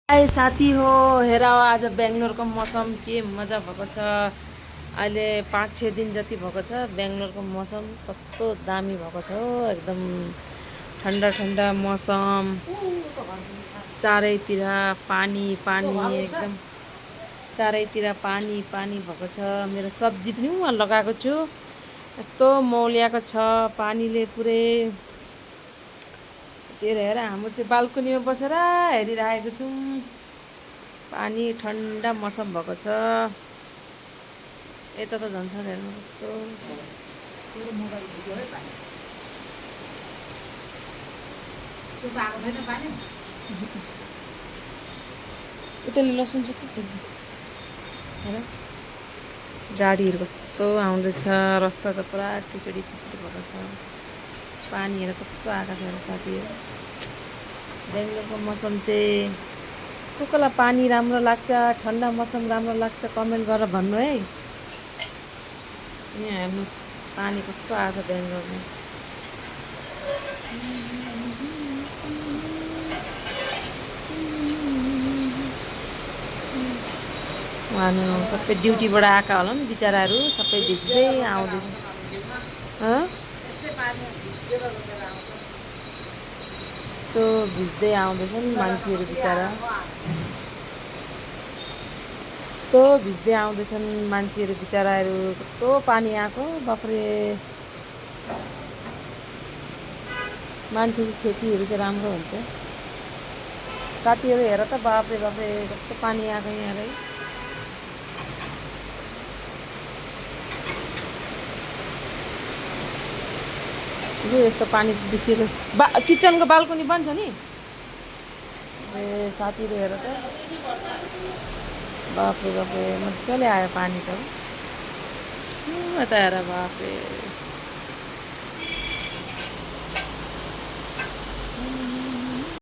हाय साथी हो, हेर आज बेङ्गलोरको मौसम के मजा भएको छ। अहिले 5-6 दिन जति भएको छ। बेङ्गलोरको मौसम कस्तो दामी भएको छ हो। एकदम ठन्डा ठन्डा मौसम, चारैतिर पानी पानी, एकदम चारैतिर पानी पानी भएको छ। मेरो सब्जी पनि उहाँ लगाएको छु, यस्तो मौलियाको छ पानीले पुरै। त्यही हेर हाम्रो चाहिँ बाल्कनीमा बसेर हेरिरहेको छौँ। पानी ठन्डा मौसम भएको छ। यता त झन् साह्रो हेर्नु कस्तो उतैले लसुन चाहिँ के फ्याँक्दैछ हेर। गाडीहरू कस्तो आउँदैछ, रस्ता त पुरा खिचडी खिचडी भएको छ। पानीहरू कस्तो आएको छ हेर साथीहरू। बेङ्गलोरको मौसम चाहिँ को कोलाई पानी राम्रो लाग्छ, ठन्डा मौसम राम्रो लाग्छ कमेन्ट गरेर भन्नु है। यहाँ हेर्नुहोस् पानी कस्तो आएको छ बेङ्गलोरमा। उहाँहरू सबै ड्युटीबाट आएका होला नि बिचराहरू, सबै भिज्दै आउँदैछ। त्यो भिज्दै आउँदैछन् मान्छेहरू बिचरा, कस्तो भिज्दै आउँदैछन् मान्छेहरू बिचराहरू। कस्तो पानी आएको बाफ्रे। मान्छेको खेतीहरू चाहिँ राम्रो हुन्छ साथीहरू। हेर त बाफ्रे बाफ्रे कस्तो पानी आएको यहाँ है। लु यस्तो पानी देखिएको किचनको बाल्कनी बन्छ नि। ए साथीहरू हेर त बाफ्रे बाफ्रे मजाले आयो पानी त। यता हेर बाफ्रे।